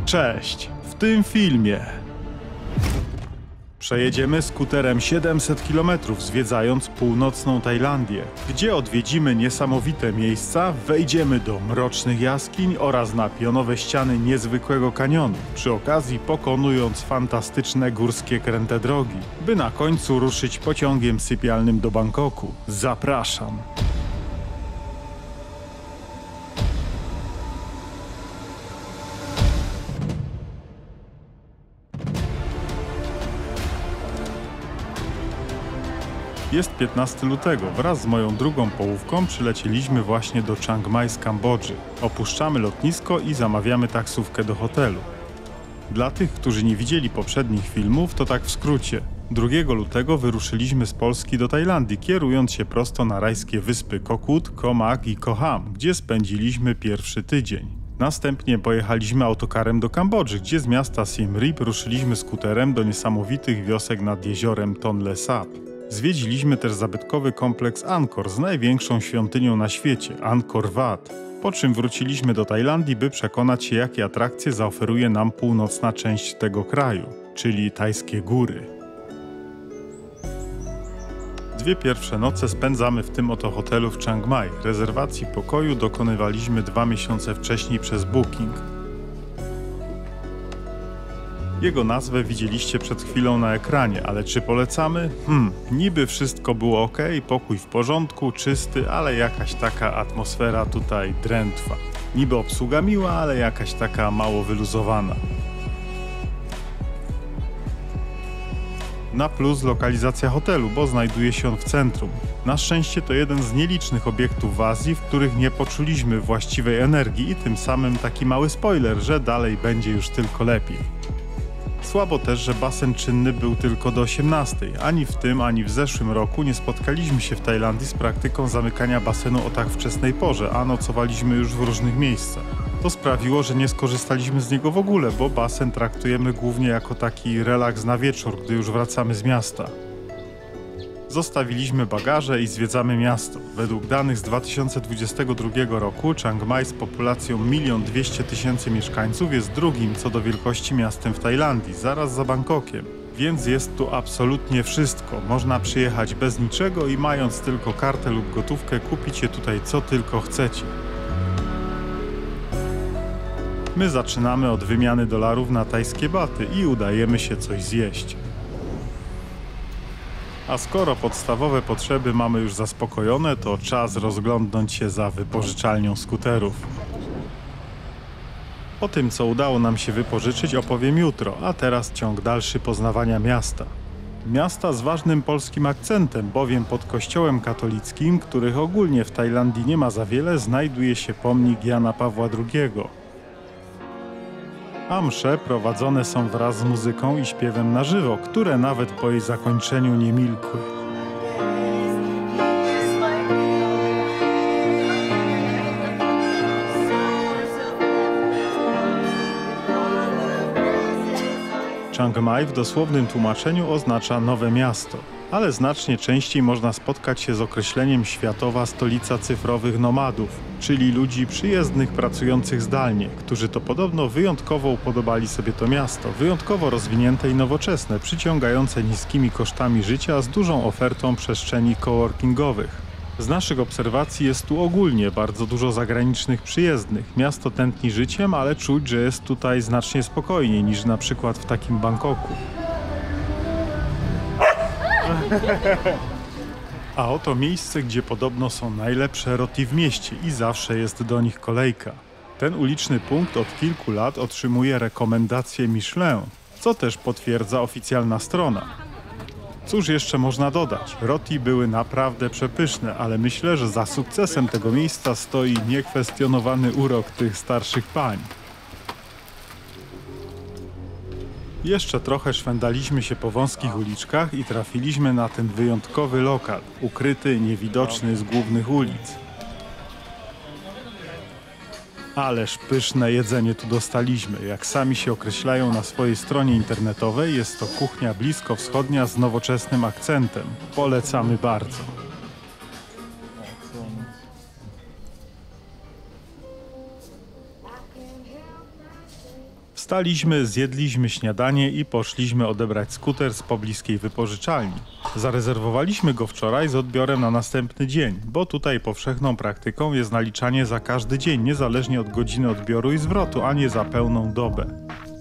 Cześć! W tym filmie przejedziemy skuterem 700 km, zwiedzając północną Tajlandię, gdzie odwiedzimy niesamowite miejsca, wejdziemy do mrocznych jaskiń oraz na pionowe ściany niezwykłego kanionu, przy okazji pokonując fantastyczne górskie kręte drogi, by na końcu ruszyć pociągiem sypialnym do Bangkoku. Zapraszam! Jest 15 lutego. Wraz z moją drugą połówką przylecieliśmy właśnie do Chiang Mai z Kambodży. Opuszczamy lotnisko i zamawiamy taksówkę do hotelu. Dla tych, którzy nie widzieli poprzednich filmów, to tak w skrócie. 2 lutego wyruszyliśmy z Polski do Tajlandii, kierując się prosto na rajskie wyspy Koh Kut, Koh Mak i Koh Ham, gdzie spędziliśmy pierwszy tydzień. Następnie pojechaliśmy autokarem do Kambodży, gdzie z miasta Siem Reap ruszyliśmy skuterem do niesamowitych wiosek nad jeziorem Tonle Sap. Zwiedziliśmy też zabytkowy kompleks Angkor z największą świątynią na świecie, Angkor Wat, po czym wróciliśmy do Tajlandii, by przekonać się, jakie atrakcje zaoferuje nam północna część tego kraju, czyli tajskie góry. 2 pierwsze noce spędzamy w tym oto hotelu w Chiang Mai. Rezerwacji pokoju dokonywaliśmy 2 miesiące wcześniej przez Booking. Jego nazwę widzieliście przed chwilą na ekranie, ale czy polecamy? Niby wszystko było ok, pokój w porządku, czysty, ale jakaś taka atmosfera tutaj drętwa. Niby obsługa miła, ale jakaś taka mało wyluzowana. Na plus lokalizacja hotelu, bo znajduje się on w centrum. Na szczęście to jeden z nielicznych obiektów w Azji, w których nie poczuliśmy właściwej energii i tym samym taki mały spoiler, że dalej będzie już tylko lepiej. Słabo też, że basen czynny był tylko do 18. Ani w tym, ani w zeszłym roku nie spotkaliśmy się w Tajlandii z praktyką zamykania basenu o tak wczesnej porze, a nocowaliśmy już w różnych miejscach. To sprawiło, że nie skorzystaliśmy z niego w ogóle, bo basen traktujemy głównie jako taki relaks na wieczór, gdy już wracamy z miasta. Zostawiliśmy bagaże i zwiedzamy miasto. Według danych z 2022 roku Chiang Mai z populacją 1 200 000 mieszkańców jest drugim co do wielkości miastem w Tajlandii, zaraz za Bangkokiem. Więc jest tu absolutnie wszystko. Można przyjechać bez niczego i mając tylko kartę lub gotówkę kupić je tutaj co tylko chcecie. My zaczynamy od wymiany dolarów na tajskie baty i udajemy się coś zjeść. A skoro podstawowe potrzeby mamy już zaspokojone, to czas rozglądnąć się za wypożyczalnią skuterów. O tym, co udało nam się wypożyczyć, opowiem jutro, a teraz ciąg dalszy poznawania miasta. Miasta z ważnym polskim akcentem, bowiem pod kościołem katolickim, których ogólnie w Tajlandii nie ma za wiele, znajduje się pomnik Jana Pawła II. A msze prowadzone są wraz z muzyką i śpiewem na żywo, które nawet po jej zakończeniu nie milkły. Chiang Mai w dosłownym tłumaczeniu oznacza nowe miasto, ale znacznie częściej można spotkać się z określeniem światowa stolica cyfrowych nomadów, czyli ludzi przyjezdnych pracujących zdalnie, którzy to podobno wyjątkowo upodobali sobie to miasto, wyjątkowo rozwinięte i nowoczesne, przyciągające niskimi kosztami życia z dużą ofertą przestrzeni coworkingowych. Z naszych obserwacji jest tu ogólnie bardzo dużo zagranicznych przyjezdnych. Miasto tętni życiem, ale czuć, że jest tutaj znacznie spokojniej niż na przykład w takim Bangkoku. A oto miejsce, gdzie podobno są najlepsze roti w mieście i zawsze jest do nich kolejka. Ten uliczny punkt od kilku lat otrzymuje rekomendację Michelin, co też potwierdza oficjalna strona. Cóż jeszcze można dodać? Roti były naprawdę przepyszne, ale myślę, że za sukcesem tego miejsca stoi niekwestionowany urok tych starszych pań. Jeszcze trochę szwendaliśmy się po wąskich uliczkach i trafiliśmy na ten wyjątkowy lokal, ukryty, niewidoczny z głównych ulic. Ależ pyszne jedzenie tu dostaliśmy. Jak sami się określają na swojej stronie internetowej, jest to kuchnia bliskowschodnia z nowoczesnym akcentem. Polecamy bardzo. Wstaliśmy, zjedliśmy śniadanie i poszliśmy odebrać skuter z pobliskiej wypożyczalni. Zarezerwowaliśmy go wczoraj z odbiorem na następny dzień, bo tutaj powszechną praktyką jest naliczanie za każdy dzień, niezależnie od godziny odbioru i zwrotu, a nie za pełną dobę.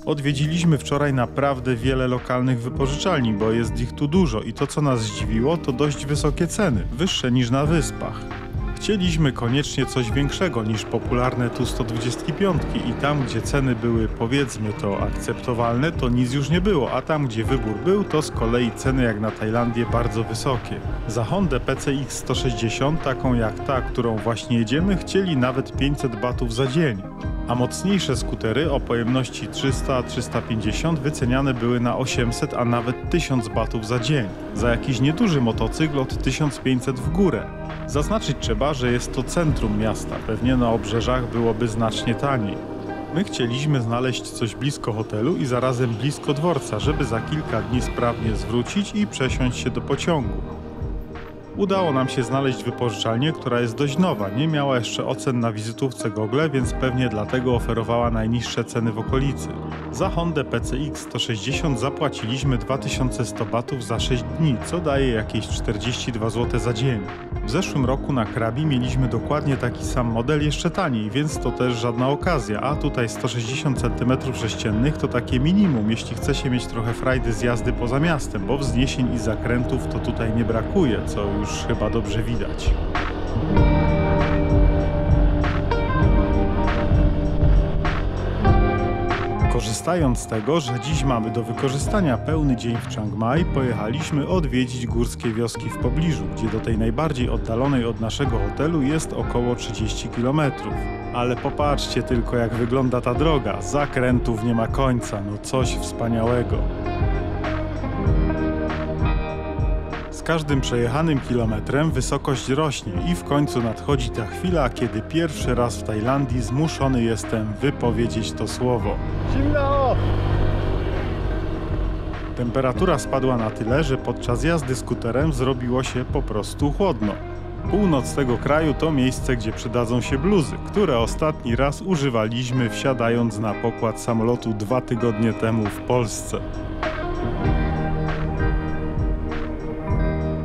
Odwiedziliśmy wczoraj naprawdę wiele lokalnych wypożyczalni, bo jest ich tu dużo i to, co nas zdziwiło, to dość wysokie ceny, wyższe niż na wyspach. Chcieliśmy koniecznie coś większego niż popularne tu 125 i tam, gdzie ceny były, powiedzmy to, akceptowalne, to nic już nie było, a tam, gdzie wybór był, to z kolei ceny jak na Tajlandię bardzo wysokie. Za Hondę PCX 160, taką jak ta, którą właśnie jedziemy, chcieli nawet 500 batów za dzień. A mocniejsze skutery o pojemności 300-350 wyceniane były na 800, a nawet 1000 batów za dzień. Za jakiś nieduży motocykl od 1500 w górę. Zaznaczyć trzeba, że jest to centrum miasta, pewnie na obrzeżach byłoby znacznie taniej. My chcieliśmy znaleźć coś blisko hotelu i zarazem blisko dworca, żeby za kilka dni sprawnie zwrócić i przesiąść się do pociągu. Udało nam się znaleźć wypożyczalnię, która jest dość nowa, nie miała jeszcze ocen na wizytówce Google, więc pewnie dlatego oferowała najniższe ceny w okolicy. Za Hondę PCX 160 zapłaciliśmy 2100 batów za 6 dni, co daje jakieś 42 zł za dzień. W zeszłym roku na Krabi mieliśmy dokładnie taki sam model jeszcze taniej, więc to też żadna okazja, a tutaj 160 cm3 to takie minimum, jeśli chce się mieć trochę frajdy z jazdy poza miastem, bo wzniesień i zakrętów to tutaj nie brakuje, co już chyba dobrze widać. Korzystając z tego, że dziś mamy do wykorzystania pełny dzień w Chiang Mai, pojechaliśmy odwiedzić górskie wioski w pobliżu, gdzie do tej najbardziej oddalonej od naszego hotelu jest około 30 km. Ale popatrzcie tylko, jak wygląda ta droga, zakrętów nie ma końca, no coś wspaniałego. Z każdym przejechanym kilometrem wysokość rośnie i w końcu nadchodzi ta chwila, kiedy pierwszy raz w Tajlandii zmuszony jestem wypowiedzieć to słowo. Zimno! Temperatura spadła na tyle, że podczas jazdy skuterem zrobiło się po prostu chłodno. Północ tego kraju to miejsce, gdzie przydadzą się bluzy, które ostatni raz używaliśmy wsiadając na pokład samolotu 2 tygodnie temu w Polsce.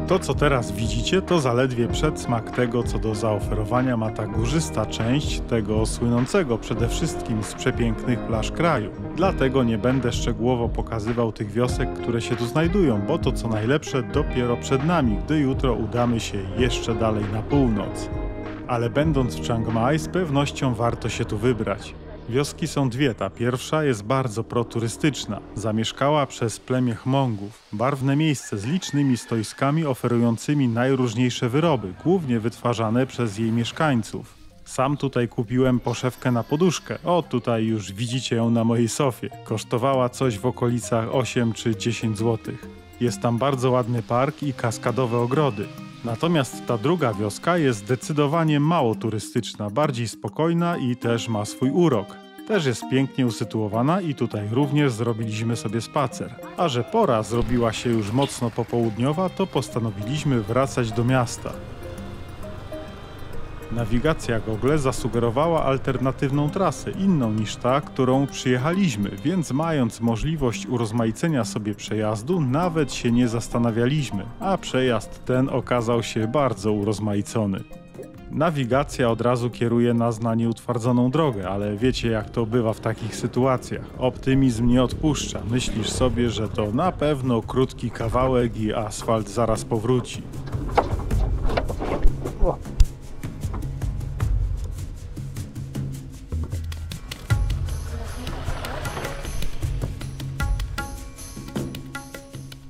To, co teraz widzicie, to zaledwie przedsmak tego, co do zaoferowania ma ta górzysta część tego słynącego przede wszystkim z przepięknych plaż kraju. Dlatego nie będę szczegółowo pokazywał tych wiosek, które się tu znajdują, bo to co najlepsze dopiero przed nami, gdy jutro udamy się jeszcze dalej na północ. Ale będąc w Chiang Mai, z pewnością warto się tu wybrać. Wioski są dwie, ta pierwsza jest bardzo proturystyczna, zamieszkała przez plemię Hmongów, barwne miejsce z licznymi stoiskami oferującymi najróżniejsze wyroby, głównie wytwarzane przez jej mieszkańców. Sam tutaj kupiłem poszewkę na poduszkę, o tutaj już widzicie ją na mojej sofie, kosztowała coś w okolicach 8 czy 10 zł. Jest tam bardzo ładny park i kaskadowe ogrody. Natomiast ta druga wioska jest zdecydowanie mało turystyczna, bardziej spokojna i też ma swój urok. Też jest pięknie usytuowana i tutaj również zrobiliśmy sobie spacer. A że pora zrobiła się już mocno popołudniowa, to postanowiliśmy wracać do miasta. Nawigacja Google zasugerowała alternatywną trasę, inną niż ta, którą przyjechaliśmy, więc mając możliwość urozmaicenia sobie przejazdu, nawet się nie zastanawialiśmy, a przejazd ten okazał się bardzo urozmaicony. Nawigacja od razu kieruje nas na nieutwardzoną drogę, ale wiecie jak to bywa w takich sytuacjach. Optymizm nie odpuszcza, myślisz sobie, że to na pewno krótki kawałek i asfalt zaraz powróci.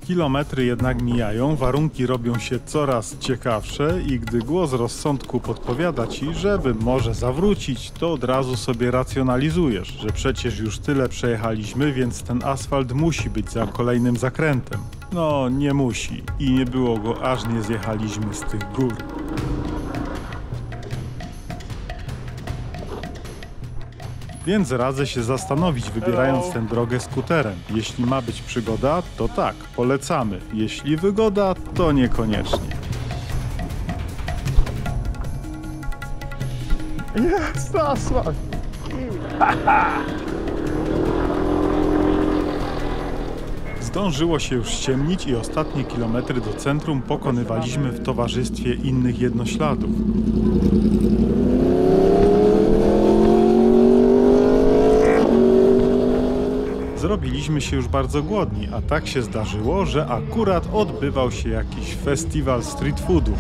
Kilometry jednak mijają, warunki robią się coraz ciekawsze i gdy głos rozsądku podpowiada ci, żeby może zawrócić, to od razu sobie racjonalizujesz, że przecież już tyle przejechaliśmy, więc ten asfalt musi być za kolejnym zakrętem. No, nie musi i nie było go, aż nie zjechaliśmy z tych gór. Więc radzę się zastanowić, wybierając tę drogę skuterem. Jeśli ma być przygoda, to tak, polecamy. Jeśli wygoda, to niekoniecznie. Jest asfalt! Zdążyło się już ściemnić i ostatnie kilometry do centrum pokonywaliśmy w towarzystwie innych jednośladów. Zrobiliśmy się już bardzo głodni, a tak się zdarzyło, że akurat odbywał się jakiś festiwal street foodów.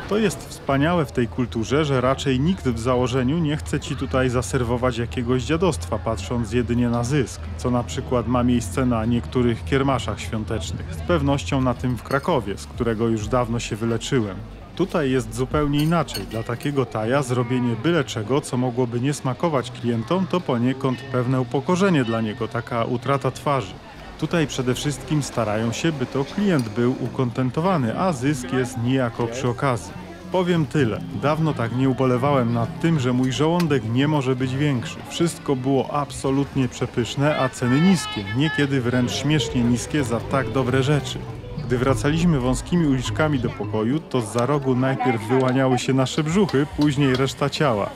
To jest wspaniałe w tej kulturze, że raczej nikt w założeniu nie chce ci tutaj zaserwować jakiegoś dziadostwa, patrząc jedynie na zysk, co na przykład ma miejsce na niektórych kiermaszach świątecznych. Z pewnością na tym w Krakowie, z którego już dawno się wyleczyłem. Tutaj jest zupełnie inaczej. Dla takiego taja zrobienie byle czego, co mogłoby nie smakować klientom, to poniekąd pewne upokorzenie dla niego, taka utrata twarzy. Tutaj przede wszystkim starają się, by to klient był ukontentowany, a zysk jest niejako przy okazji. Powiem tyle. Dawno tak nie ubolewałem nad tym, że mój żołądek nie może być większy. Wszystko było absolutnie przepyszne, a ceny niskie, niekiedy wręcz śmiesznie niskie za tak dobre rzeczy. Gdy wracaliśmy wąskimi uliczkami do pokoju, to zza rogu najpierw wyłaniały się nasze brzuchy, później reszta ciała.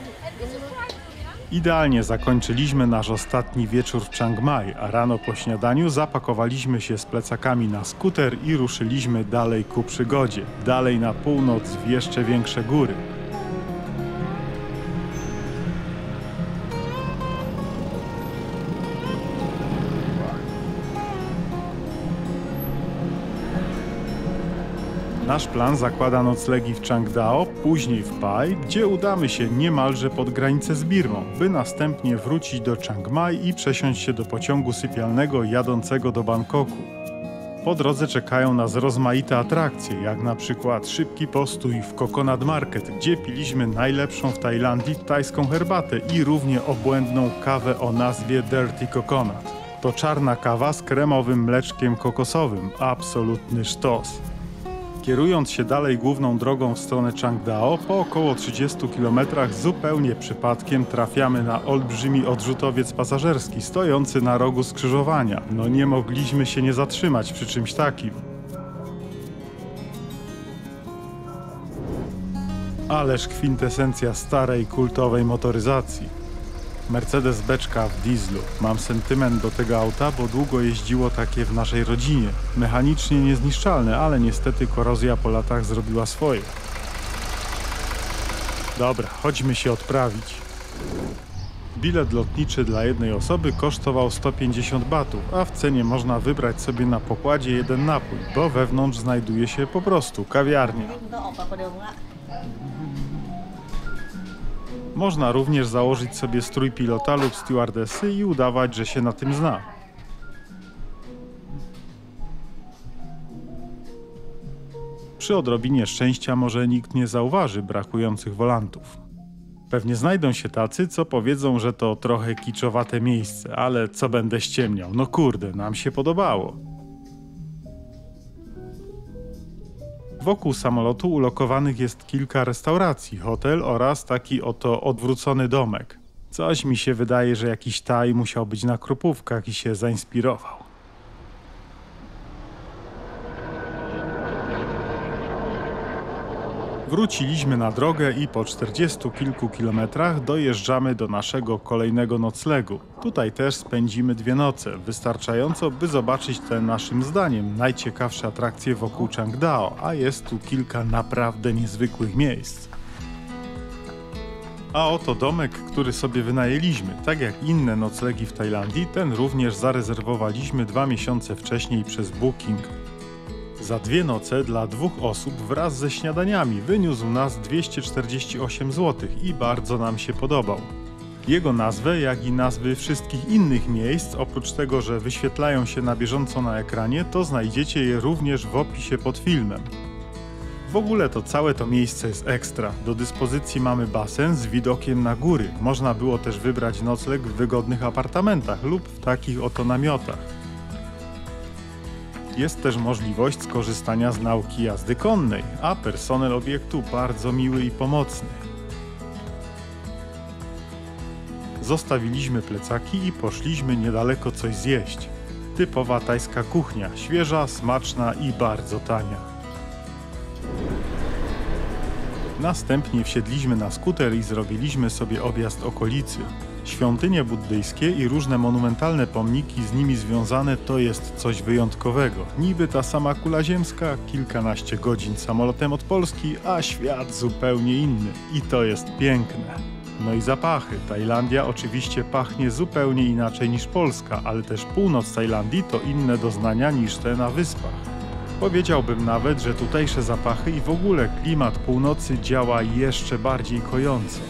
Idealnie zakończyliśmy nasz ostatni wieczór w Chiang Mai, a rano po śniadaniu zapakowaliśmy się z plecakami na skuter i ruszyliśmy dalej ku przygodzie, dalej na północ w jeszcze większe góry. Nasz plan zakłada noclegi w Changdao, później w Pai, gdzie udamy się niemalże pod granicę z Birmą, by następnie wrócić do Chiang Mai i przesiąść się do pociągu sypialnego jadącego do Bangkoku. Po drodze czekają nas rozmaite atrakcje, jak na przykład szybki postój w Coconut Market, gdzie piliśmy najlepszą w Tajlandii tajską herbatę i równie obłędną kawę o nazwie Dirty Coconut. To czarna kawa z kremowym mleczkiem kokosowym, absolutny sztos. Kierując się dalej główną drogą w stronę Changdao, po około 30 km zupełnie przypadkiem trafiamy na olbrzymi odrzutowiec pasażerski stojący na rogu skrzyżowania. No nie mogliśmy się nie zatrzymać przy czymś takim. Ależ kwintesencja starej, kultowej motoryzacji. Mercedes beczka w dieslu. Mam sentyment do tego auta, bo długo jeździło takie w naszej rodzinie. Mechanicznie niezniszczalne, ale niestety korozja po latach zrobiła swoje. Dobra, chodźmy się odprawić. Bilet lotniczy dla jednej osoby kosztował 150 batów, a w cenie można wybrać sobie na pokładzie jeden napój, bo wewnątrz znajduje się po prostu kawiarnia. Można również założyć sobie strój pilota lub stewardessy i udawać, że się na tym zna. Przy odrobinie szczęścia może nikt nie zauważy brakujących wolantów. Pewnie znajdą się tacy, co powiedzą, że to trochę kiczowate miejsce, ale co będę ściemniał, no kurde, nam się podobało. Wokół samolotu ulokowanych jest kilka restauracji, hotel oraz taki oto odwrócony domek. Coś mi się wydaje, że jakiś Taj musiał być na Krupówkach i się zainspirował. Wróciliśmy na drogę i po 40 kilku kilometrach dojeżdżamy do naszego kolejnego noclegu. Tutaj też spędzimy 2 noce, wystarczająco by zobaczyć te naszym zdaniem najciekawsze atrakcje wokół Changdao, a jest tu kilka naprawdę niezwykłych miejsc. A oto domek, który sobie wynajęliśmy. Tak jak inne noclegi w Tajlandii, ten również zarezerwowaliśmy 2 miesiące wcześniej przez Booking. Za 2 noce dla 2 osób wraz ze śniadaniami wyniósł nas 248 zł i bardzo nam się podobał. Jego nazwę, jak i nazwy wszystkich innych miejsc, oprócz tego, że wyświetlają się na bieżąco na ekranie, to znajdziecie je również w opisie pod filmem. W ogóle to całe to miejsce jest ekstra. Do dyspozycji mamy basen z widokiem na góry. Można było też wybrać nocleg w wygodnych apartamentach lub w takich oto namiotach. Jest też możliwość skorzystania z nauki jazdy konnej, a personel obiektu bardzo miły i pomocny. Zostawiliśmy plecaki i poszliśmy niedaleko coś zjeść. Typowa tajska kuchnia, świeża, smaczna i bardzo tania. Następnie wsiedliśmy na skuter i zrobiliśmy sobie objazd okolicy. Świątynie buddyjskie i różne monumentalne pomniki z nimi związane to jest coś wyjątkowego. Niby ta sama kula ziemska, kilkanaście godzin samolotem od Polski, a świat zupełnie inny. I to jest piękne. No i zapachy. Tajlandia oczywiście pachnie zupełnie inaczej niż Polska, ale też północ Tajlandii to inne doznania niż te na wyspach. Powiedziałbym nawet, że tutejsze zapachy i w ogóle klimat północy działa jeszcze bardziej kojąco.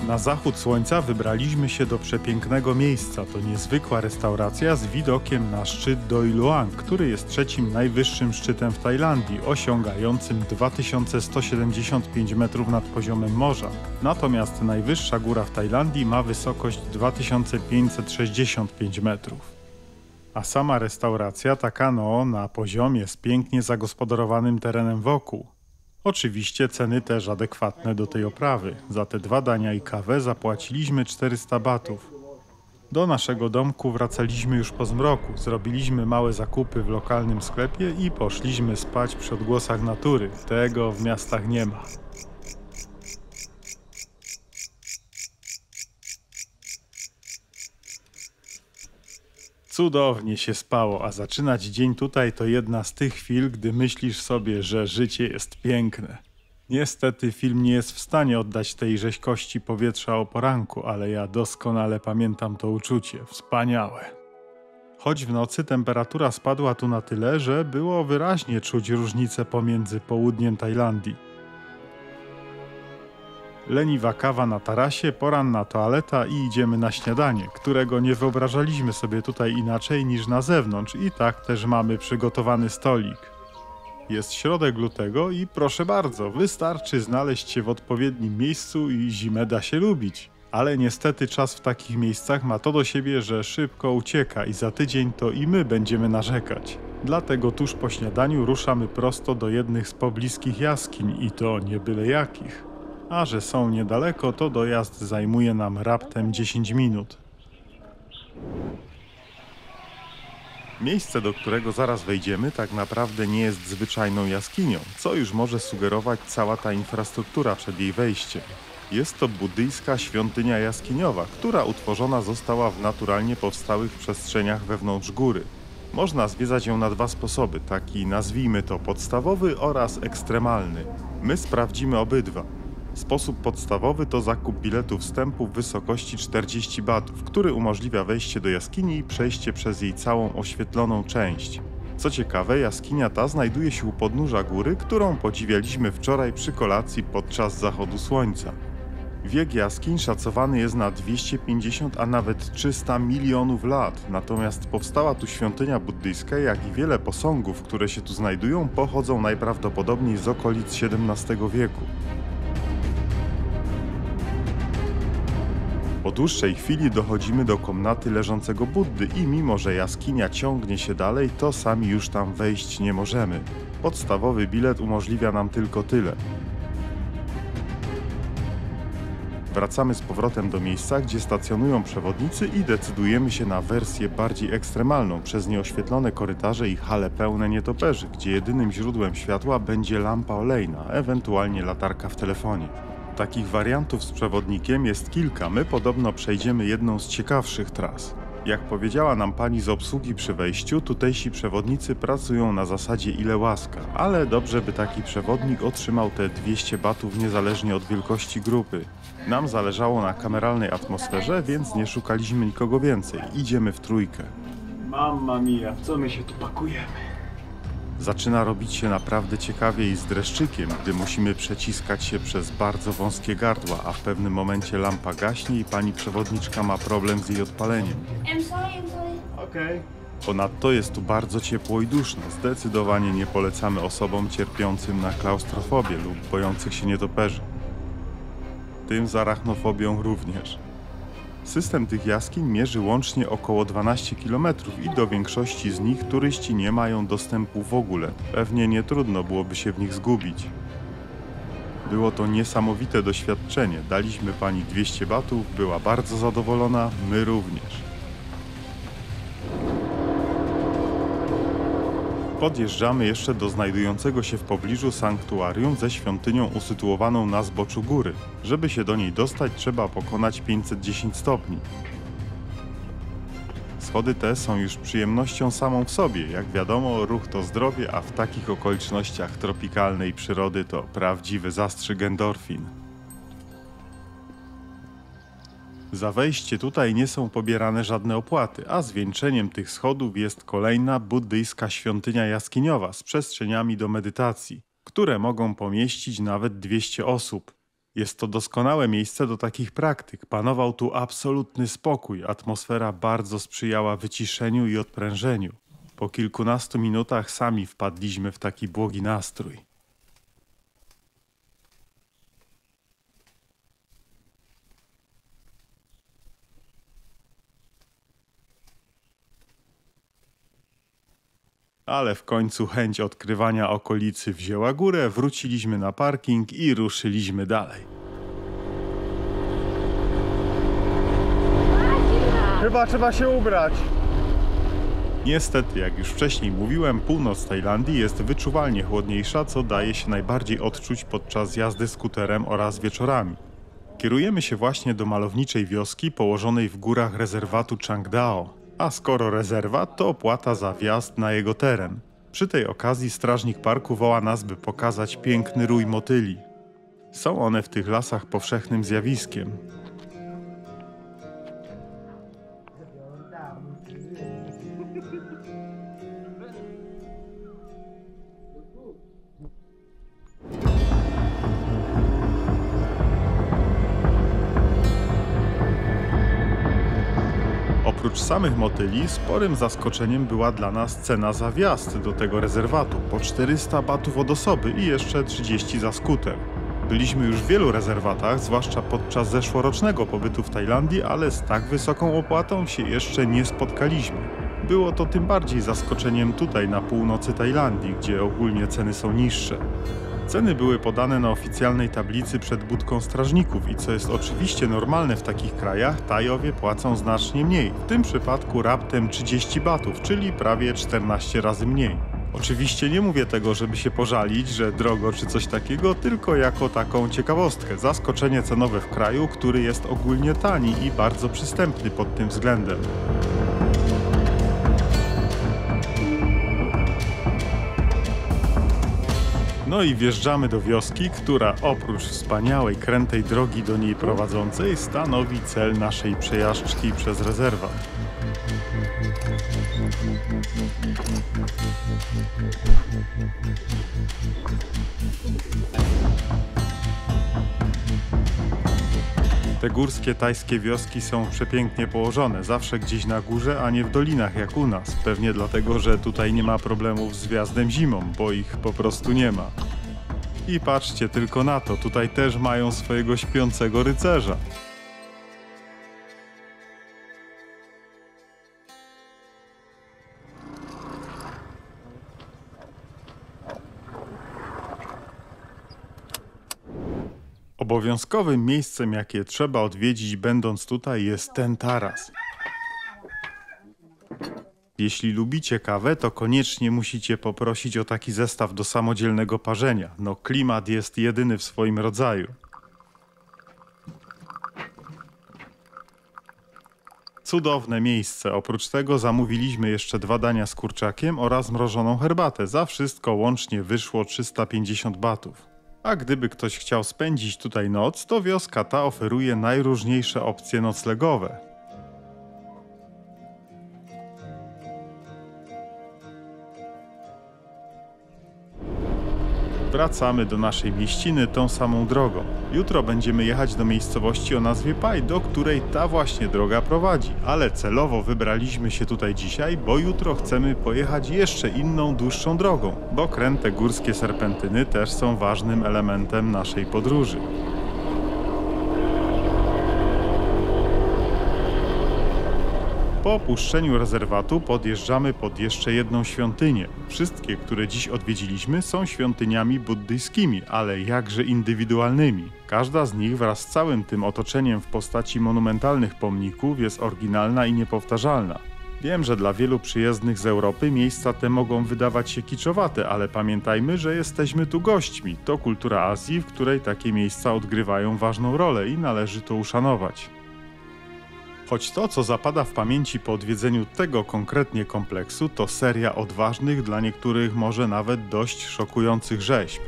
Na zachód słońca wybraliśmy się do przepięknego miejsca. To niezwykła restauracja z widokiem na szczyt Doi Luang, który jest trzecim najwyższym szczytem w Tajlandii, osiągającym 2175 metrów nad poziomem morza. Natomiast najwyższa góra w Tajlandii ma wysokość 2565 metrów. A sama restauracja taka na poziomie z pięknie zagospodarowanym terenem wokół. Oczywiście ceny też adekwatne do tej oprawy. Za te 2 dania i kawę zapłaciliśmy 400 batów. Do naszego domku wracaliśmy już po zmroku. Zrobiliśmy małe zakupy w lokalnym sklepie i poszliśmy spać przy odgłosach natury. Tego w miastach nie ma. Cudownie się spało, a zaczynać dzień tutaj to jedna z tych chwil, gdy myślisz sobie, że życie jest piękne. Niestety film nie jest w stanie oddać tej rzeźkości powietrza o poranku, ale ja doskonale pamiętam to uczucie. Wspaniałe. Choć w nocy temperatura spadła tu na tyle, że było wyraźnie czuć różnicę pomiędzy południem Tajlandii. Leniwa kawa na tarasie, poranna toaleta i idziemy na śniadanie, którego nie wyobrażaliśmy sobie tutaj inaczej niż na zewnątrz i tak też mamy przygotowany stolik. Jest środek lutego i proszę bardzo, wystarczy znaleźć się w odpowiednim miejscu i zimę da się lubić. Ale niestety czas w takich miejscach ma to do siebie, że szybko ucieka i za tydzień to i my będziemy narzekać. Dlatego tuż po śniadaniu ruszamy prosto do jednych z pobliskich jaskiń i to nie byle jakich. A że są niedaleko, to dojazd zajmuje nam raptem 10 minut. Miejsce, do którego zaraz wejdziemy, tak naprawdę nie jest zwyczajną jaskinią, co już może sugerować cała ta infrastruktura przed jej wejściem. Jest to buddyjska świątynia jaskiniowa, która utworzona została w naturalnie powstałych przestrzeniach wewnątrz góry. Można zwiedzać ją na 2 sposoby, taki nazwijmy to podstawowy oraz ekstremalny. My sprawdzimy obydwa. Sposób podstawowy to zakup biletu wstępu w wysokości 40 batów, który umożliwia wejście do jaskini i przejście przez jej całą oświetloną część. Co ciekawe, jaskinia ta znajduje się u podnóża góry, którą podziwialiśmy wczoraj przy kolacji podczas zachodu słońca. Wiek jaskiń szacowany jest na 250, a nawet 300 milionów lat, natomiast powstała tu świątynia buddyjska, jak i wiele posągów, które się tu znajdują, pochodzą najprawdopodobniej z okolic XVII wieku. Po dłuższej chwili dochodzimy do komnaty leżącego Buddy i mimo, że jaskinia ciągnie się dalej, to sami już tam wejść nie możemy. Podstawowy bilet umożliwia nam tylko tyle. Wracamy z powrotem do miejsca, gdzie stacjonują przewodnicy i decydujemy się na wersję bardziej ekstremalną przez nieoświetlone korytarze i hale pełne nietoperzy, gdzie jedynym źródłem światła będzie lampa olejna, ewentualnie latarka w telefonie. Takich wariantów z przewodnikiem jest kilka, my podobno przejdziemy jedną z ciekawszych tras. Jak powiedziała nam pani z obsługi przy wejściu, tutejsi przewodnicy pracują na zasadzie ile łaska, ale dobrze by taki przewodnik otrzymał te 200 batów niezależnie od wielkości grupy. Nam zależało na kameralnej atmosferze, więc nie szukaliśmy nikogo więcej, idziemy w trójkę. Mamma mia, w co my się tu pakujemy? Zaczyna robić się naprawdę ciekawie i z dreszczykiem, gdy musimy przeciskać się przez bardzo wąskie gardła, a w pewnym momencie lampa gaśnie i pani przewodniczka ma problem z jej odpaleniem. I'm sorry. Okej. Ponadto jest tu bardzo ciepło i duszno. Zdecydowanie nie polecamy osobom cierpiącym na klaustrofobię lub bojących się nietoperzy. Tym z arachnofobią również. System tych jaskiń mierzy łącznie około 12 km i do większości z nich turyści nie mają dostępu w ogóle. Pewnie nie trudno byłoby się w nich zgubić. Było to niesamowite doświadczenie. Daliśmy pani 200 batów, była bardzo zadowolona, my również. Podjeżdżamy jeszcze do znajdującego się w pobliżu sanktuarium ze świątynią usytuowaną na zboczu góry. Żeby się do niej dostać, trzeba pokonać 510 stopni. Schody te są już przyjemnością samą w sobie. Jak wiadomo, ruch to zdrowie, a w takich okolicznościach tropikalnej przyrody to prawdziwy zastrzyk endorfin. Za wejście tutaj nie są pobierane żadne opłaty, a zwieńczeniem tych schodów jest kolejna buddyjska świątynia jaskiniowa z przestrzeniami do medytacji, które mogą pomieścić nawet 200 osób. Jest to doskonałe miejsce do takich praktyk. Panował tu absolutny spokój, atmosfera bardzo sprzyjała wyciszeniu i odprężeniu. Po kilkunastu minutach sami wpadliśmy w taki błogi nastrój. Ale w końcu chęć odkrywania okolicy wzięła górę, wróciliśmy na parking i ruszyliśmy dalej. Chyba trzeba się ubrać. Niestety, jak już wcześniej mówiłem, północ Tajlandii jest wyczuwalnie chłodniejsza, co daje się najbardziej odczuć podczas jazdy skuterem oraz wieczorami. Kierujemy się właśnie do malowniczej wioski położonej w górach rezerwatu Chang Dao. A skoro rezerwat, to opłata za wjazd na jego teren. Przy tej okazji strażnik parku woła nas, by pokazać piękny rój motyli. Są one w tych lasach powszechnym zjawiskiem. Oprócz samych motyli, sporym zaskoczeniem była dla nas cena za wjazd do tego rezerwatu, po 400 batów od osoby i jeszcze 30 za skuter. Byliśmy już w wielu rezerwatach, zwłaszcza podczas zeszłorocznego pobytu w Tajlandii, ale z tak wysoką opłatą się jeszcze nie spotkaliśmy. Było to tym bardziej zaskoczeniem tutaj na północy Tajlandii, gdzie ogólnie ceny są niższe. Ceny były podane na oficjalnej tablicy przed budką strażników i co jest oczywiście normalne w takich krajach, Tajowie płacą znacznie mniej, w tym przypadku raptem 30 batów, czyli prawie 14 razy mniej. Oczywiście nie mówię tego, żeby się pożalić, że drogo czy coś takiego, tylko jako taką ciekawostkę, zaskoczenie cenowe w kraju, który jest ogólnie tani i bardzo przystępny pod tym względem. No i wjeżdżamy do wioski, która oprócz wspaniałej, krętej drogi do niej prowadzącej stanowi cel naszej przejażdżki przez rezerwat. Te górskie tajskie wioski są przepięknie położone, zawsze gdzieś na górze, a nie w dolinach jak u nas. Pewnie dlatego, że tutaj nie ma problemów z wjazdem zimą, bo ich po prostu nie ma. I patrzcie tylko na to, tutaj też mają swojego śpiącego rycerza. Obowiązkowym miejscem, jakie trzeba odwiedzić będąc tutaj, jest ten taras. Jeśli lubicie kawę, to koniecznie musicie poprosić o taki zestaw do samodzielnego parzenia. No klimat jest jedyny w swoim rodzaju. Cudowne miejsce. Oprócz tego zamówiliśmy jeszcze 2 dania z kurczakiem oraz mrożoną herbatę. Za wszystko łącznie wyszło 350 batów. A gdyby ktoś chciał spędzić tutaj noc, to wioska ta oferuje najróżniejsze opcje noclegowe. Wracamy do naszej mieściny tą samą drogą. Jutro będziemy jechać do miejscowości o nazwie Pai, do której ta właśnie droga prowadzi. Ale celowo wybraliśmy się tutaj dzisiaj, bo jutro chcemy pojechać jeszcze inną, dłuższą drogą, bo kręte górskie serpentyny też są ważnym elementem naszej podróży. Po opuszczeniu rezerwatu podjeżdżamy pod jeszcze jedną świątynię. Wszystkie, które dziś odwiedziliśmy, są świątyniami buddyjskimi, ale jakże indywidualnymi. Każda z nich wraz z całym tym otoczeniem w postaci monumentalnych pomników jest oryginalna i niepowtarzalna. Wiem, że dla wielu przyjezdnych z Europy miejsca te mogą wydawać się kiczowate, ale pamiętajmy, że jesteśmy tu gośćmi. To kultura Azji, w której takie miejsca odgrywają ważną rolę i należy to uszanować. Choć to, co zapada w pamięci po odwiedzeniu tego konkretnie kompleksu, to seria odważnych, dla niektórych może nawet dość szokujących rzeźb.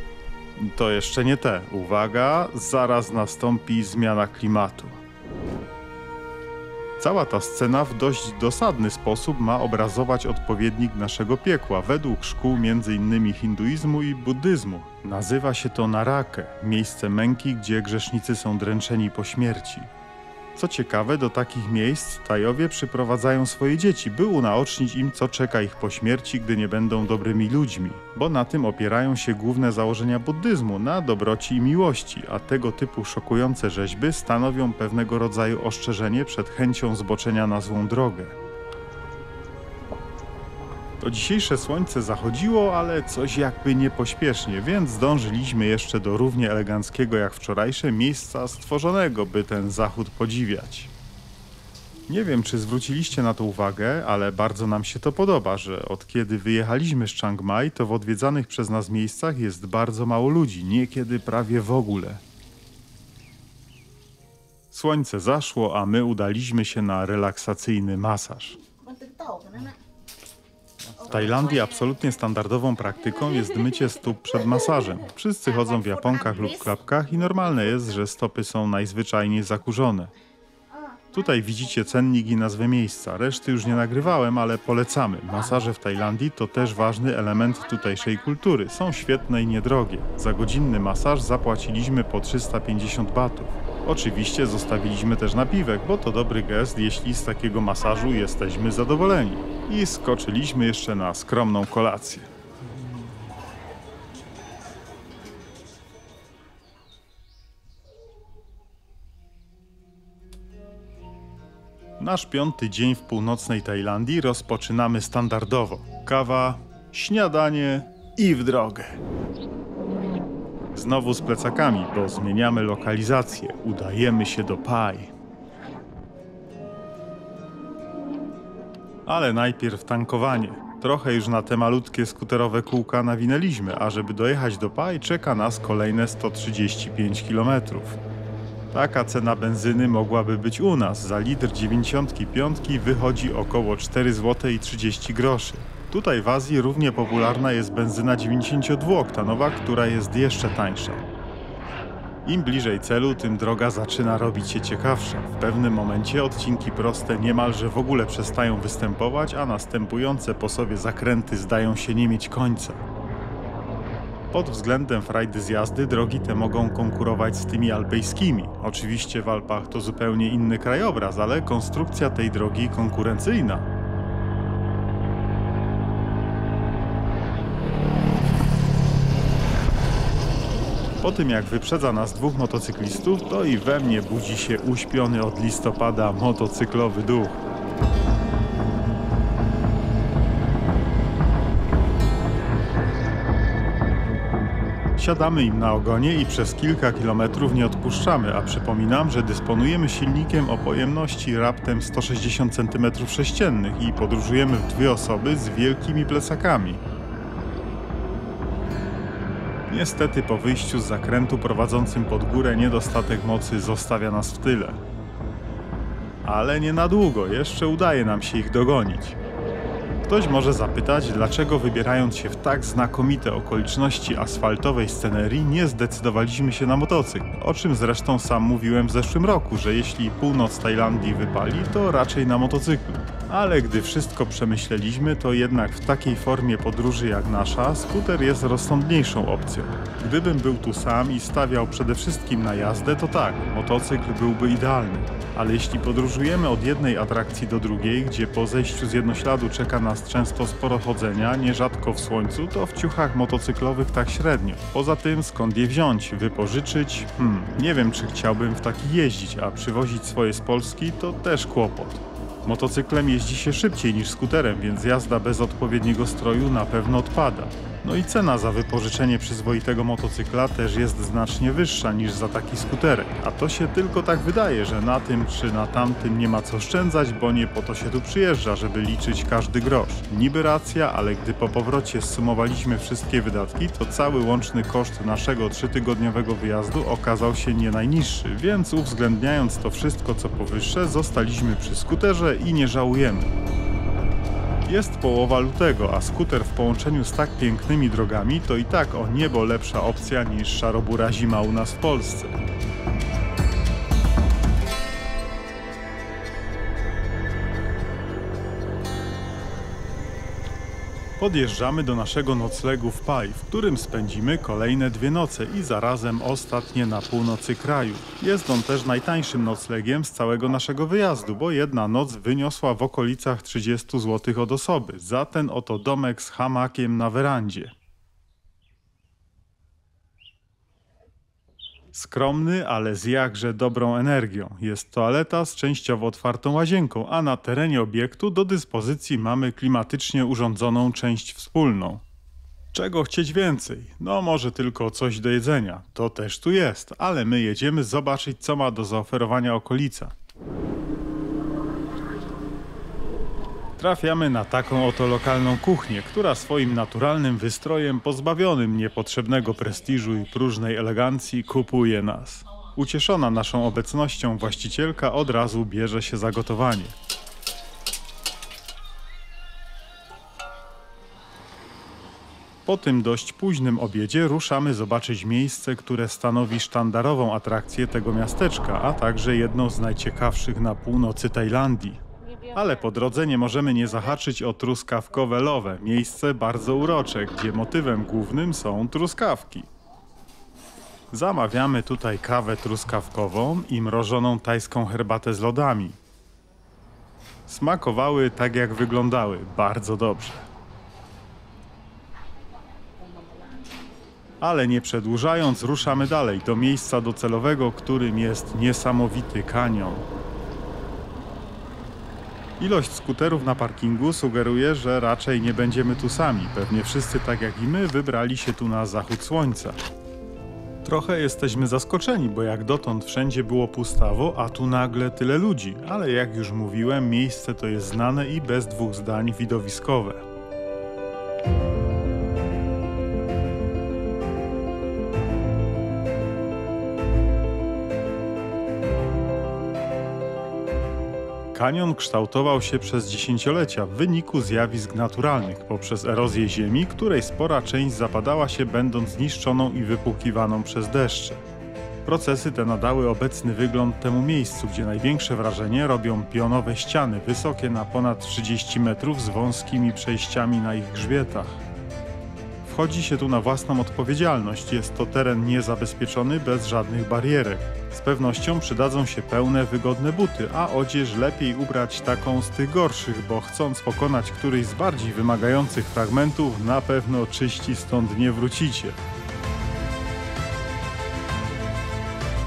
To jeszcze nie te. Uwaga, zaraz nastąpi zmiana klimatu. Cała ta scena w dość dosadny sposób ma obrazować odpowiednik naszego piekła według szkół m.in. hinduizmu i buddyzmu. Nazywa się to Narakę, miejsce męki, gdzie grzesznicy są dręczeni po śmierci. Co ciekawe, do takich miejsc Tajowie przyprowadzają swoje dzieci, by unaocznić im, co czeka ich po śmierci, gdy nie będą dobrymi ludźmi. Bo na tym opierają się główne założenia buddyzmu, na dobroci i miłości, a tego typu szokujące rzeźby stanowią pewnego rodzaju ostrzeżenie przed chęcią zboczenia na złą drogę. To dzisiejsze słońce zachodziło, ale coś jakby niepośpiesznie, więc zdążyliśmy jeszcze do równie eleganckiego jak wczorajsze miejsca stworzonego, by ten zachód podziwiać. Nie wiem, czy zwróciliście na to uwagę, ale bardzo nam się to podoba, że od kiedy wyjechaliśmy z Chiang Mai, to w odwiedzanych przez nas miejscach jest bardzo mało ludzi, niekiedy prawie w ogóle. Słońce zaszło, a my udaliśmy się na relaksacyjny masaż. W Tajlandii absolutnie standardową praktyką jest mycie stóp przed masażem. Wszyscy chodzą w japonkach lub klapkach i normalne jest, że stopy są najzwyczajniej zakurzone. Tutaj widzicie cennik i nazwę miejsca. Reszty już nie nagrywałem, ale polecamy. Masaże w Tajlandii to też ważny element tutejszej kultury. Są świetne i niedrogie. Za godzinny masaż zapłaciliśmy po 350 batów. Oczywiście zostawiliśmy też napiwek, bo to dobry gest, jeśli z takiego masażu jesteśmy zadowoleni. I skoczyliśmy jeszcze na skromną kolację. Nasz 5. dzień w północnej Tajlandii rozpoczynamy standardowo. Kawa, śniadanie i w drogę. Znowu z plecakami, bo zmieniamy lokalizację. Udajemy się do Pai. Ale najpierw tankowanie. Trochę już na te malutkie skuterowe kółka nawinęliśmy, a żeby dojechać do Pai czeka nas kolejne 135 km. Taka cena benzyny mogłaby być u nas. Za litr 95 wychodzi około 4 zł i 30 groszy. Tutaj w Azji równie popularna jest benzyna 92-oktanowa, która jest jeszcze tańsza. Im bliżej celu, tym droga zaczyna robić się ciekawsza. W pewnym momencie odcinki proste niemalże w ogóle przestają występować, a następujące po sobie zakręty zdają się nie mieć końca. Pod względem frajdy z jazdy drogi te mogą konkurować z tymi alpejskimi. Oczywiście w Alpach to zupełnie inny krajobraz, ale konstrukcja tej drogi konkurencyjna. Po tym jak wyprzedza nas 2 motocyklistów, to i we mnie budzi się uśpiony od listopada motocyklowy duch. Siadamy im na ogonie i przez kilka kilometrów nie odpuszczamy, a przypominam, że dysponujemy silnikiem o pojemności raptem 160 cm3 i podróżujemy w 2 osoby z wielkimi plecakami. Niestety po wyjściu z zakrętu prowadzącym pod górę niedostatek mocy zostawia nas w tyle. Ale nie na długo, jeszcze udaje nam się ich dogonić. Ktoś może zapytać, dlaczego wybierając się w tak znakomite okoliczności asfaltowej scenerii nie zdecydowaliśmy się na motocykl, o czym zresztą sam mówiłem w zeszłym roku, że jeśli północ Tajlandii wypali, to raczej na motocyklu. Ale gdy wszystko przemyśleliśmy, to jednak w takiej formie podróży jak nasza, skuter jest rozsądniejszą opcją. Gdybym był tu sam i stawiał przede wszystkim na jazdę, to tak, motocykl byłby idealny. Ale jeśli podróżujemy od jednej atrakcji do drugiej, gdzie po zejściu z jednośladu czeka nas często sporo chodzenia, nierzadko w słońcu, to w ciuchach motocyklowych tak średnio. Poza tym skąd je wziąć, wypożyczyć? Nie wiem, czy chciałbym w takich jeździć, a przywozić swoje z Polski to też kłopot. Motocyklem jeździ się szybciej niż skuterem, więc jazda bez odpowiedniego stroju na pewno odpada. No i cena za wypożyczenie przyzwoitego motocykla też jest znacznie wyższa niż za taki skuterek. A to się tylko tak wydaje, że na tym czy na tamtym nie ma co oszczędzać, bo nie po to się tu przyjeżdża, żeby liczyć każdy grosz. Niby racja, ale gdy po powrocie zsumowaliśmy wszystkie wydatki, to cały łączny koszt naszego 3-tygodniowego wyjazdu okazał się nie najniższy, więc uwzględniając to wszystko co powyższe, zostaliśmy przy skuterze i nie żałujemy. Jest połowa lutego, a skuter w połączeniu z tak pięknymi drogami to i tak o niebo lepsza opcja niż szarobura zima u nas w Polsce. Podjeżdżamy do naszego noclegu w Pai, w którym spędzimy kolejne 2 noce i zarazem ostatnie na północy kraju. Jest on też najtańszym noclegiem z całego naszego wyjazdu, bo jedna noc wyniosła w okolicach 30 zł od osoby za ten oto domek z hamakiem na werandzie. Skromny, ale z jakże dobrą energią. Jest toaleta z częściowo otwartą łazienką, a na terenie obiektu do dyspozycji mamy klimatycznie urządzoną część wspólną. Czego chcieć więcej? No może tylko coś do jedzenia. To też tu jest, ale my jedziemy zobaczyć, co ma do zaoferowania okolica. Trafiamy na taką oto lokalną kuchnię, która swoim naturalnym wystrojem pozbawionym niepotrzebnego prestiżu i próżnej elegancji kupuje nas. Ucieszona naszą obecnością właścicielka od razu bierze się za gotowanie. Po tym dość późnym obiedzie ruszamy zobaczyć miejsce, które stanowi sztandarową atrakcję tego miasteczka, a także jedną z najciekawszych na północy Tajlandii. Ale po drodze nie możemy nie zahaczyć o truskawkowe Lowe, miejsce bardzo urocze, gdzie motywem głównym są truskawki. Zamawiamy tutaj kawę truskawkową i mrożoną tajską herbatę z lodami. Smakowały tak jak wyglądały, bardzo dobrze. Ale nie przedłużając, ruszamy dalej do miejsca docelowego, którym jest niesamowity kanion. Ilość skuterów na parkingu sugeruje, że raczej nie będziemy tu sami. Pewnie wszyscy, tak jak i my, wybrali się tu na zachód słońca. Trochę jesteśmy zaskoczeni, bo jak dotąd wszędzie było pustawo, a tu nagle tyle ludzi. Ale jak już mówiłem, miejsce to jest znane i bez 2 zdań widowiskowe. Kanion kształtował się przez dziesięciolecia w wyniku zjawisk naturalnych poprzez erozję ziemi, której spora część zapadała się będąc niszczoną i wypłukiwaną przez deszcze. Procesy te nadały obecny wygląd temu miejscu, gdzie największe wrażenie robią pionowe ściany wysokie na ponad 30 metrów z wąskimi przejściami na ich grzbietach. Wchodzi się tu na własną odpowiedzialność, jest to teren niezabezpieczony bez żadnych barierek. Z pewnością przydadzą się pełne, wygodne buty, a odzież lepiej ubrać taką z tych gorszych, bo chcąc pokonać któryś z bardziej wymagających fragmentów, na pewno czyści stąd nie wrócicie.